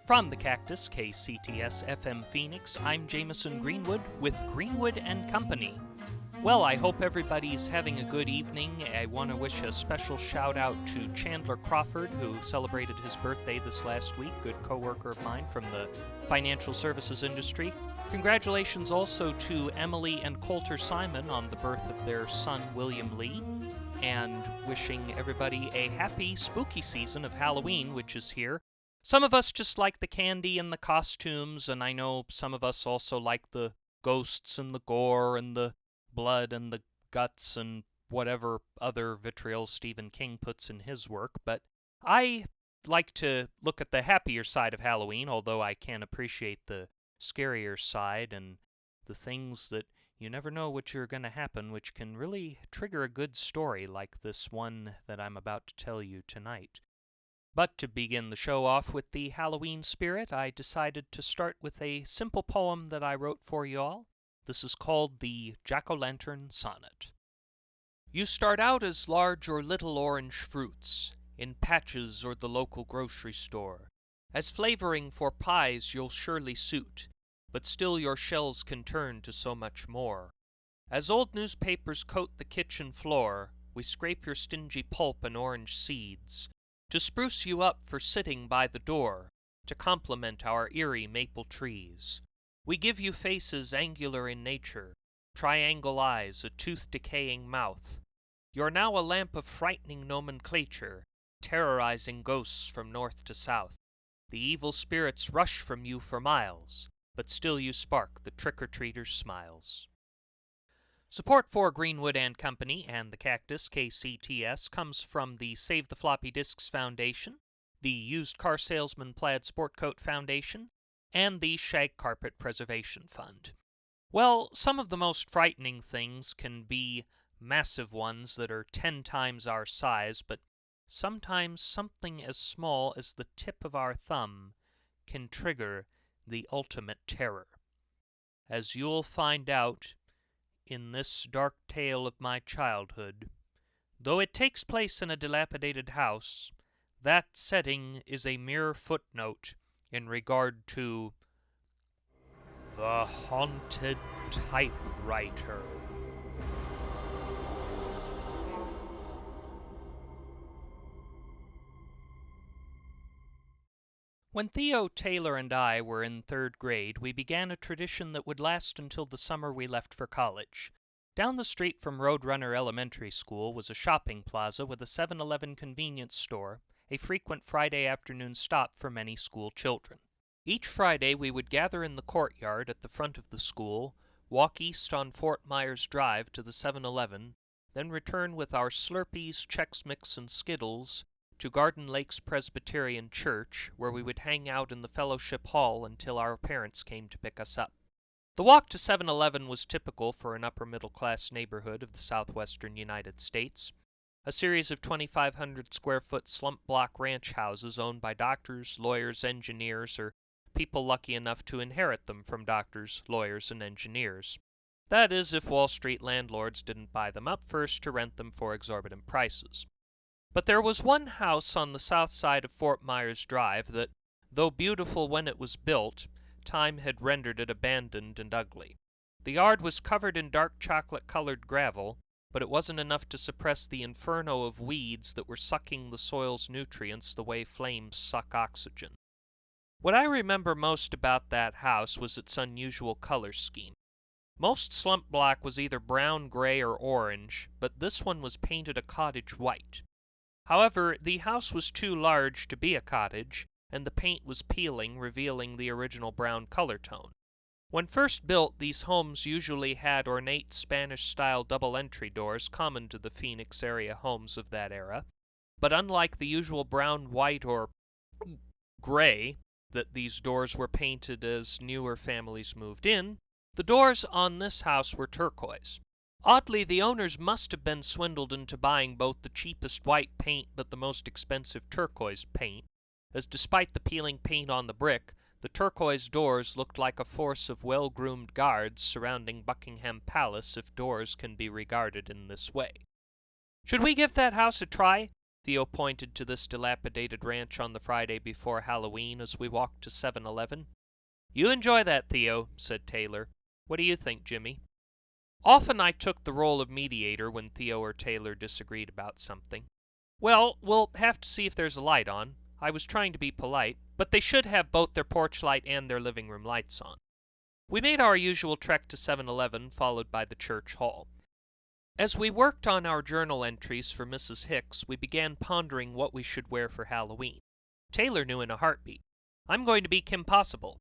From the Cactus, KCTS FM Phoenix, I'm Jamison Greenwood with Greenwood and Company. Well, I hope everybody's having a good evening. I want to wish a special shout out to Chandler Crawford, who celebrated his birthday this last week, good coworker of mine from the financial services industry. Congratulations also to Emily and Coulter Simon on the birth of their son, William Lee, and wishing everybody a happy, spooky season of Halloween, which is here. Some of us just like the candy and the costumes, and I know some of us also like the ghosts and the gore and the blood and the guts and whatever other vitriol Stephen King puts in his work, but I like to look at the happier side of Halloween, although I can appreciate the scarier side and the things that you never know which are going to happen, which can really trigger a good story like this one that I'm about to tell you tonight. But to begin the show off with the Halloween spirit, I decided to start with a simple poem that I wrote for you all. This is called the Jack-o'-lantern Sonnet. You start out as large or little orange fruits, in patches or the local grocery store. As flavoring for pies you'll surely suit, but still your shells can turn to so much more. As old newspapers coat the kitchen floor, we scrape your stingy pulp and orange seeds, to spruce you up for sitting by the door, to complement our eerie maple trees. We give you faces angular in nature, triangle eyes, a tooth-decaying mouth. You're now a lamp of frightening nomenclature, terrorizing ghosts from north to south. The evil spirits rush from you for miles, but still you spark the trick-or-treaters' smiles. Support for Greenwood and Company and the Cactus, KCTS, comes from the Save the Floppy Disks Foundation, the Used Car Salesman Plaid Sport Coat Foundation, and the Shag Carpet Preservation Fund. Well, some of the most frightening things can be massive ones that are 10 times our size, but sometimes something as small as the tip of our thumb can trigger the ultimate terror. As you'll find out in this dark tale of my childhood, though it takes place in a dilapidated house, that setting is a mere footnote in regard to the haunted typewriter. When Theo, Taylor, and I were in 3rd grade, we began a tradition that would last until the summer we left for college. Down the street from Roadrunner Elementary School was a shopping plaza with a 7-Eleven convenience store, a frequent Friday afternoon stop for many school children. Each Friday we would gather in the courtyard at the front of the school, walk east on Fort Myers Drive to the 7-Eleven, then return with our Slurpees, Chex Mix, and Skittles to Garden Lakes Presbyterian Church, where we would hang out in the fellowship hall until our parents came to pick us up. The walk to 7-Eleven was typical for an upper-middle-class neighborhood of the southwestern United States. A series of 2,500-square-foot slump block ranch houses owned by doctors, lawyers, engineers, or people lucky enough to inherit them from doctors, lawyers, and engineers. That is, if Wall Street landlords didn't buy them up first to rent them for exorbitant prices. But there was one house on the south side of Fort Myers Drive that, though beautiful when it was built, time had rendered it abandoned and ugly. The yard was covered in dark chocolate-colored gravel, but it wasn't enough to suppress the inferno of weeds that were sucking the soil's nutrients the way flames suck oxygen. What I remember most about that house was its unusual color scheme. Most slump block was either brown, gray, or orange, but this one was painted a cottage white. However, the house was too large to be a cottage, and the paint was peeling, revealing the original brown color tone. When first built, these homes usually had ornate Spanish-style double-entry doors common to the Phoenix area homes of that era, but unlike the usual brown, white, or gray that these doors were painted as newer families moved in, the doors on this house were turquoise. Oddly, the owners must have been swindled into buying both the cheapest white paint but the most expensive turquoise paint, as despite the peeling paint on the brick, the turquoise doors looked like a force of well-groomed guards surrounding Buckingham Palace if doors can be regarded in this way. Should we give that house a try? Theo pointed to this dilapidated ranch on the Friday before Halloween as we walked to 7-Eleven. "You enjoy that, Theo," said Taylor. "What do you think, Jimmy?" Often I took the role of mediator when Theo or Taylor disagreed about something. "Well, we'll have to see if there's a light on." I was trying to be polite, but they should have both their porch light and their living room lights on. We made our usual trek to 7-Eleven, followed by the church hall. As we worked on our journal entries for Mrs. Hicks, we began pondering what we should wear for Halloween. Taylor knew in a heartbeat. "I'm going to be Kim Possible."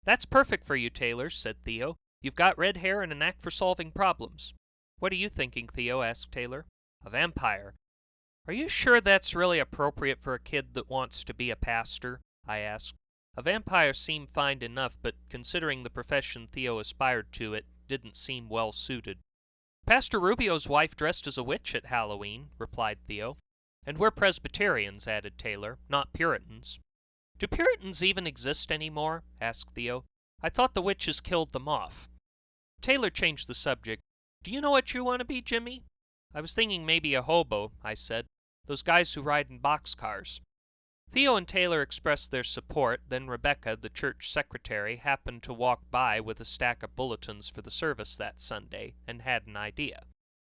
"That's perfect for you, Taylor," said Theo. "You've got red hair and a knack for solving problems." "What are you thinking, Theo?" asked Taylor. "A vampire." "Are you sure that's really appropriate for a kid that wants to be a pastor?" I asked. A vampire seemed fine enough, but considering the profession Theo aspired to, it didn't seem well suited. "Pastor Rubio's wife dressed as a witch at Halloween," replied Theo. "And we're Presbyterians," added Taylor, "not Puritans." "Do Puritans even exist anymore?" asked Theo. "I thought the witches killed them off." Taylor changed the subject. "Do you know what you want to be, Jimmy?" "I was thinking maybe a hobo," I said. "Those guys who ride in boxcars." Theo and Taylor expressed their support, then Rebecca, the church secretary, happened to walk by with a stack of bulletins for the service that Sunday, and had an idea.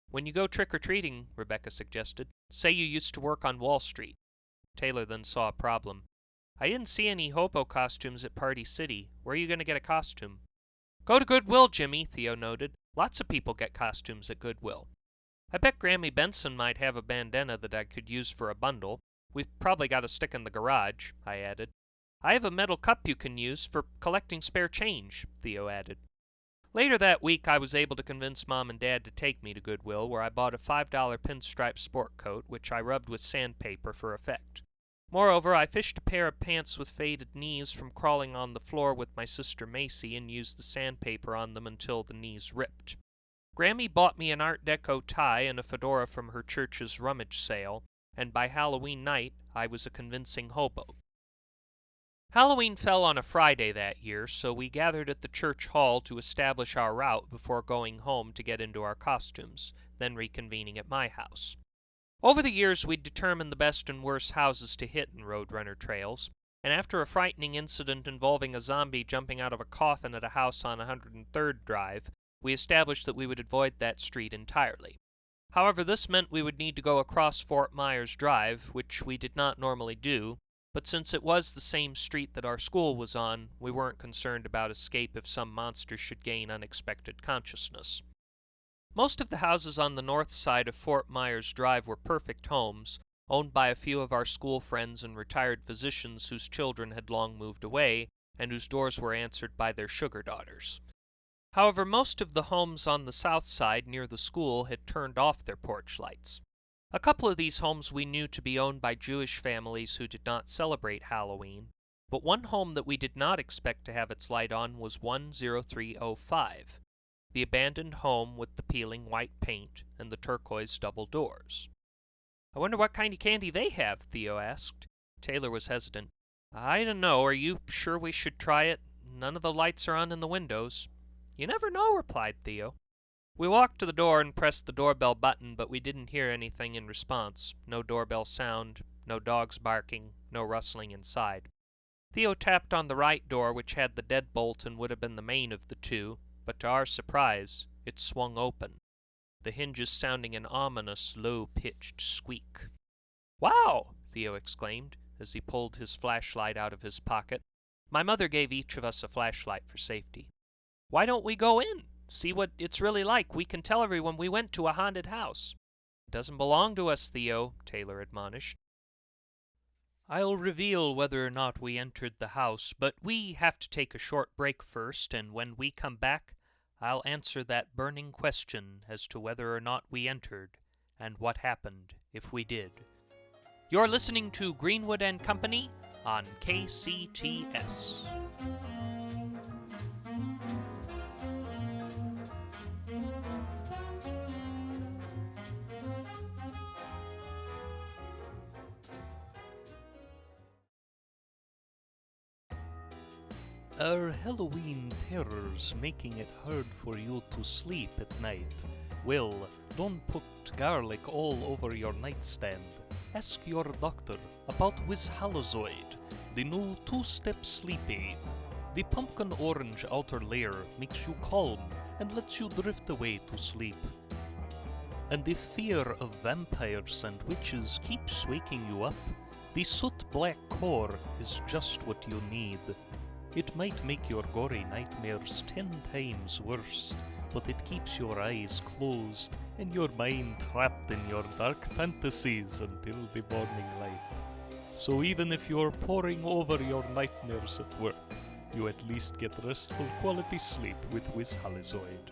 "When you go trick-or-treating," Rebecca suggested, "say you used to work on Wall Street." Taylor then saw a problem. "I didn't see any hobo costumes at Party City. Where are you going to get a costume?" "Go to Goodwill, Jimmy," Theo noted. "Lots of people get costumes at Goodwill." "I bet Grammy Benson might have a bandana that I could use for a bundle. We've probably got a stick in the garage," I added. "I have a metal cup you can use for collecting spare change," Theo added. Later that week I was able to convince Mom and Dad to take me to Goodwill, where I bought a $5 pinstripe sport coat, which I rubbed with sandpaper for effect. Moreover, I fished a pair of pants with faded knees from crawling on the floor with my sister Macy and used the sandpaper on them until the knees ripped. Grammy bought me an Art Deco tie and a fedora from her church's rummage sale, and by Halloween night I was a convincing hobo. Halloween fell on a Friday that year, so we gathered at the church hall to establish our route before going home to get into our costumes, then reconvening at my house. Over the years we'd determined the best and worst houses to hit in Roadrunner trails, and after a frightening incident involving a zombie jumping out of a coffin at a house on 103rd Drive, we established that we would avoid that street entirely. However, this meant we would need to go across Fort Myers Drive, which we did not normally do, but since it was the same street that our school was on, we weren't concerned about escape if some monster should gain unexpected consciousness. Most of the houses on the north side of Fort Myers Drive were perfect homes, owned by a few of our school friends and retired physicians whose children had long moved away, and whose doors were answered by their sugar daughters. However, most of the homes on the south side near the school had turned off their porch lights. A couple of these homes we knew to be owned by Jewish families who did not celebrate Halloween, but one home that we did not expect to have its light on was 10305, the abandoned home with the peeling white paint and the turquoise double doors. "I wonder what kind of candy they have," Theo asked. Taylor was hesitant. "I don't know. Are you sure we should try it? None of the lights are on in the windows." "You never know," replied Theo. We walked to the door and pressed the doorbell button, but we didn't hear anything in response. No doorbell sound, no dogs barking, no rustling inside. Theo tapped on the right door, which had the deadbolt and would have been the main of the two, but to our surprise, it swung open, the hinges sounding an ominous, low-pitched squeak. "Wow!" Theo exclaimed, as he pulled his flashlight out of his pocket. My mother gave each of us a flashlight for safety. "Why don't we go in? See what it's really like. We can tell everyone we went to a haunted house." "It doesn't belong to us, Theo," Taylor admonished. "I'll reveal whether or not we entered the house, but we have to take a short break first, and when we come back, I'll answer that burning question as to whether or not we entered, and what happened if we did." You're listening to Greenwood and Company on KCTS. Are Halloween terrors making it hard for you to sleep at night? Well, don't put garlic all over your nightstand. ask your doctor about Wishalozoid, the new two-step sleep aid. The pumpkin orange outer layer makes you calm and lets you drift away to sleep. And if fear of vampires and witches keeps waking you up, the soot black core is just what you need. It might make your gory nightmares 10 times worse, but it keeps your eyes closed and your mind trapped in your dark fantasies until the morning light. So even if you're poring over your nightmares at work, you at least get restful quality sleep with Wishalozoid.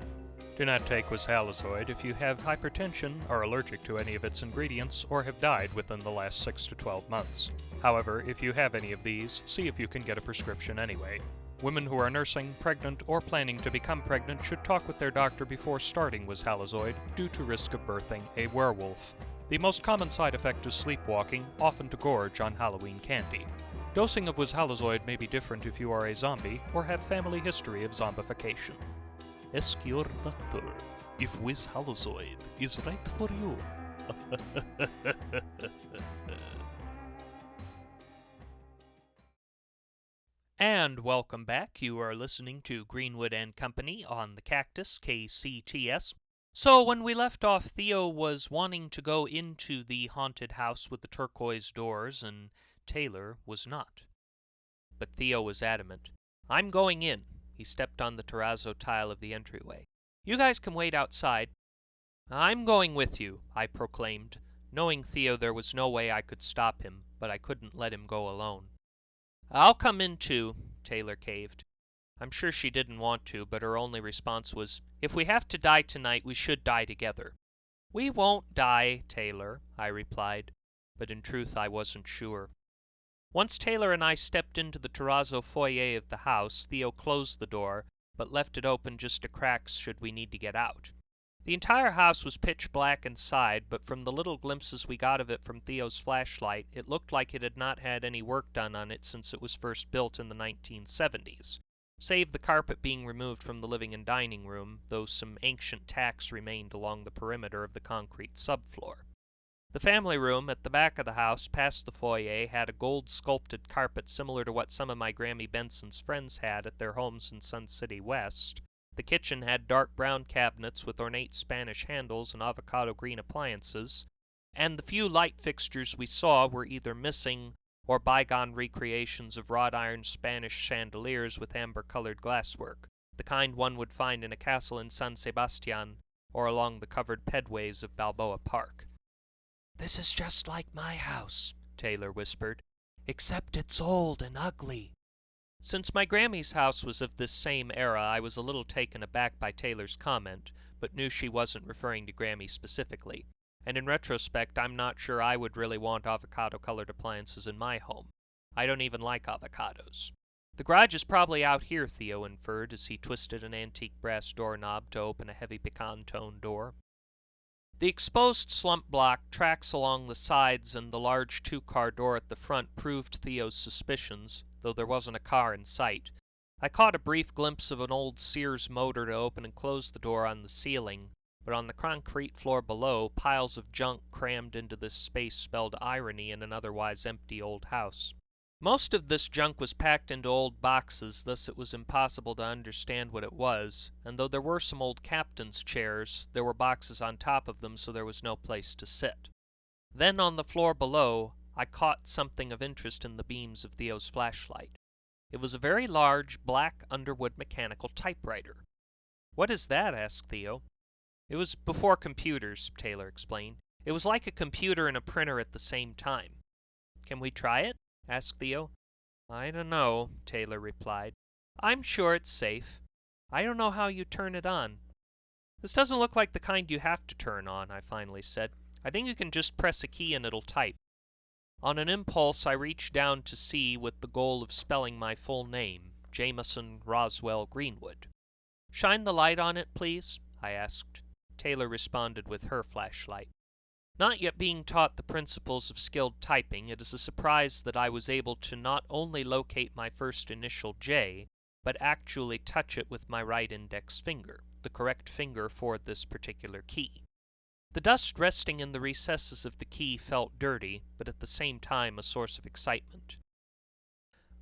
Do not take Wishalozoid if you have hypertension, are allergic to any of its ingredients, or have died within the last 6 to 12 months. However, if you have any of these, see if you can get a prescription anyway. Women who are nursing, pregnant, or planning to become pregnant should talk with their doctor before starting Wishalozoid due to risk of birthing a werewolf. The most common side effect is sleepwalking, often to gorge on Halloween candy. Dosing of Wishalozoid may be different if you are a zombie or have family history of zombification. Ask your doctor if Wishalozoid is right for you. And welcome back. You are listening to Greenwood and Company on the Cactus, KCTS. So when we left off, Theo was wanting to go into the haunted house with the turquoise doors, and Taylor was not. But Theo was adamant. I'm going in. He stepped on the terrazzo tile of the entryway. You guys can wait outside. I'm going with you, I proclaimed. Knowing Theo, there was no way I could stop him, but I couldn't let him go alone. I'll come in too, Taylor caved. I'm sure she didn't want to, but her only response was, if we have to die tonight, we should die together. We won't die, Taylor, I replied, but in truth I wasn't sure. Once Taylor and I stepped into the terrazzo foyer of the house, Theo closed the door, but left it open just a crack should we need to get out. The entire house was pitch black inside, but from the little glimpses we got of it from Theo's flashlight, it looked like it had not had any work done on it since it was first built in the 1970s, save the carpet being removed from the living and dining room, though some ancient tacks remained along the perimeter of the concrete subfloor. The family room at the back of the house, past the foyer, had a gold-sculpted carpet similar to what some of my Grammy Benson's friends had at their homes in Sun City West. The kitchen had dark brown cabinets with ornate Spanish handles and avocado green appliances, and the few light fixtures we saw were either missing or bygone recreations of wrought iron Spanish chandeliers with amber-colored glasswork, the kind one would find in a castle in San Sebastian or along the covered pedways of Balboa Park. "This is just like my house," Taylor whispered, "except it's old and ugly." Since my Grammy's house was of this same era, I was a little taken aback by Taylor's comment, but knew she wasn't referring to Grammy specifically. And in retrospect, I'm not sure I would really want avocado-colored appliances in my home. I don't even like avocados. The garage is probably out here, Theo inferred as he twisted an antique brass doorknob to open a heavy pecan-toned door. The exposed slump block, tracks along the sides, and the large two-car door at the front proved Theo's suspicions, though there wasn't a car in sight. I caught a brief glimpse of an old Sears motor to open and close the door on the ceiling, but on the concrete floor below, piles of junk crammed into this space spelled irony in an otherwise empty old house. Most of this junk was packed into old boxes, thus it was impossible to understand what it was, and though there were some old captain's chairs, there were boxes on top of them, so there was no place to sit. Then on the floor below, I caught something of interest in the beams of Theo's flashlight. It was a very large, black Underwood mechanical typewriter. "What is that?" asked Theo. "It was before computers," Taylor explained. "It was like a computer and a printer at the same time." "Can we try it?" asked Theo. "I don't know," Taylor replied. "I'm sure it's safe. I don't know how you turn it on." "This doesn't look like the kind you have to turn on," I finally said. "I think you can just press a key and it'll type." On an impulse, I reached down to see with the goal of spelling my full name, Jamison Roswell Greenwood. "Shine the light on it, please," I asked. Taylor responded with her flashlight. Not yet being taught the principles of skilled typing, it is a surprise that I was able to not only locate my first initial J, but actually touch it with my right index finger, the correct finger for this particular key. The dust resting in the recesses of the key felt dirty, but at the same time a source of excitement.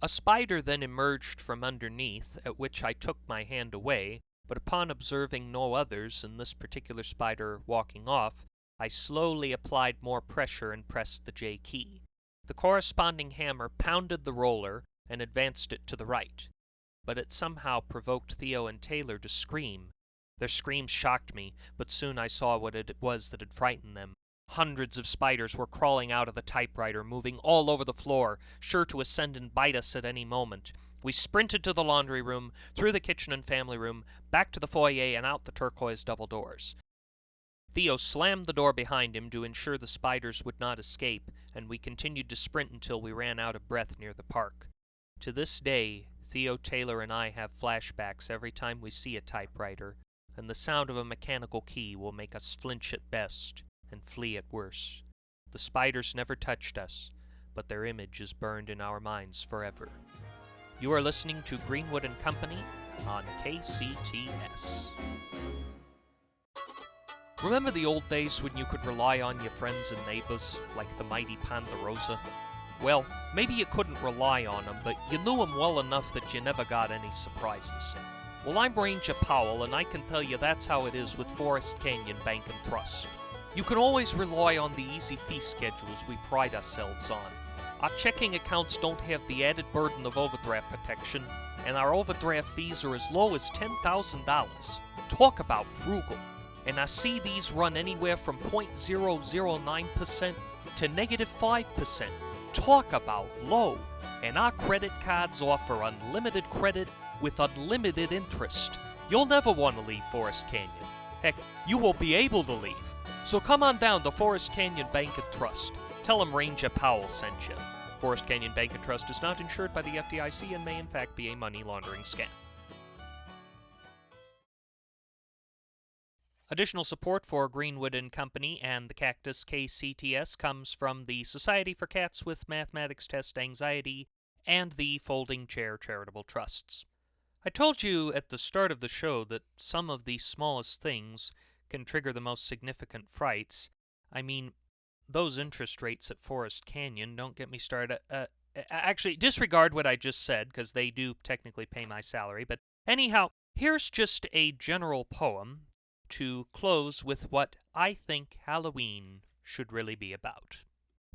A spider then emerged from underneath, at which I took my hand away, but upon observing no others, and this particular spider walking off, I slowly applied more pressure and pressed the J key. The corresponding hammer pounded the roller and advanced it to the right, but it somehow provoked Theo and Taylor to scream. Their screams shocked me, but soon I saw what it was that had frightened them. Hundreds of spiders were crawling out of the typewriter, moving all over the floor, sure to ascend and bite us at any moment. We sprinted to the laundry room, through the kitchen and family room, back to the foyer and out the turquoise double doors. Theo slammed the door behind him to ensure the spiders would not escape, and we continued to sprint until we ran out of breath near the park. To this day, Theo, Taylor, and I have flashbacks every time we see a typewriter, and the sound of a mechanical key will make us flinch at best and flee at worst. The spiders never touched us, but their image is burned in our minds forever. You are listening to Greenwood and Company on KCTS. Remember the old days when you could rely on your friends and neighbors, like the mighty Ponderosa? Well, maybe you couldn't rely on them, but you knew them well enough that you never got any surprises. Well, I'm Ranger Powell, and I can tell you that's how it is with Forest Canyon Bank and Trust. You can always rely on the easy fee schedules we pride ourselves on. Our checking accounts don't have the added burden of overdraft protection, and our overdraft fees are as low as $10,000. Talk about frugal. And our CDs run anywhere from 0.009% to -5%. Talk about low. And our credit cards offer unlimited credit with unlimited interest. You'll never want to leave Forest Canyon. Heck, you will be able to leave. So come on down to Forest Canyon Bank and Trust. Tell them Ranger Powell sent you. Forest Canyon Bank and Trust is not insured by the FDIC and may in fact be a money laundering scam. Additional support for Greenwood and Company and the Cactus KCTS comes from the Society for Cats with Mathematics Test Anxiety and the Folding Chair Charitable Trusts. I told you at the start of the show that some of the smallest things can trigger the most significant frights. I mean, those interest rates at Forest Canyon, don't get me started. Actually, disregard what I just said, because they do technically pay my salary. But anyhow, here's just a general poem to close with what I think Halloween should really be about.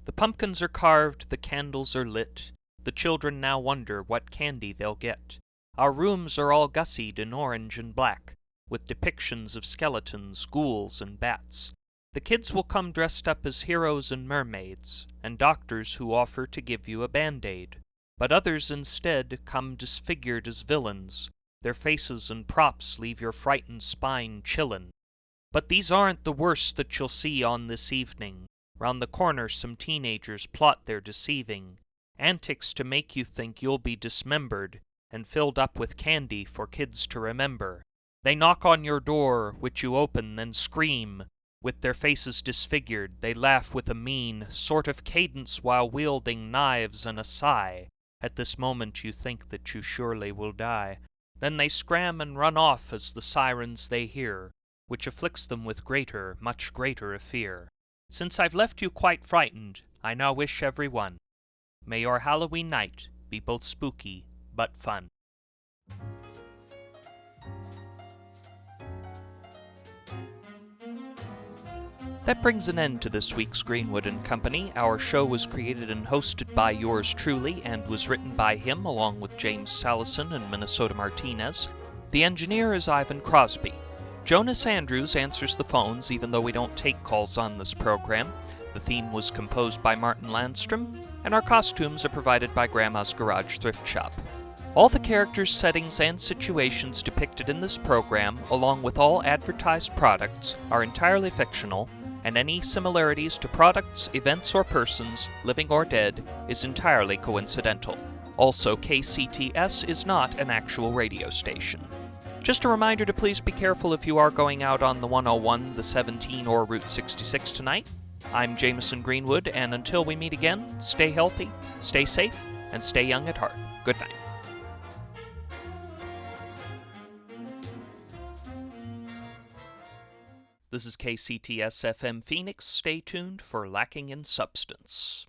The pumpkins are carved, the candles are lit. The children now wonder what candy they'll get. Our rooms are all gussied in orange and black, with depictions of skeletons, ghouls, and bats. The kids will come dressed up as heroes and mermaids, and doctors who offer to give you a band-aid. But others instead come disfigured as villains. Their faces and props leave your frightened spine chillin'. But these aren't the worst that you'll see on this evening. Round the corner some teenagers plot their deceiving antics to make you think you'll be dismembered and filled up with candy for kids to remember. They knock on your door, which you open, then scream. With their faces disfigured, they laugh with a mean sort of cadence while wielding knives and a sigh. At this moment you think that you surely will die. Then they scram and run off as the sirens they hear, which afflicts them with greater, much greater fear. Since I've left you quite frightened, I now wish every one, may your Halloween night be both spooky but fun. That brings an end to this week's Greenwood and Company. Our show was created and hosted by yours truly and was written by him along with James Salison and Minnesota Martinez. The engineer is Ivan Crosby. Jonas Andrews answers the phones even though we don't take calls on this program. The theme was composed by Martin Landstrom, and our costumes are provided by Grandma's Garage Thrift Shop. All the characters, settings, and situations depicted in this program, along with all advertised products, are entirely fictional, and any similarities to products, events, or persons, living or dead, is entirely coincidental. Also, KCTS is not an actual radio station. Just a reminder to please be careful if you are going out on the 101, the 17, or Route 66 tonight. I'm Jamison Greenwood, and until we meet again, stay healthy, stay safe, and stay young at heart. Good night. This is KCTS FM Phoenix. Stay tuned for Lacking in Substance.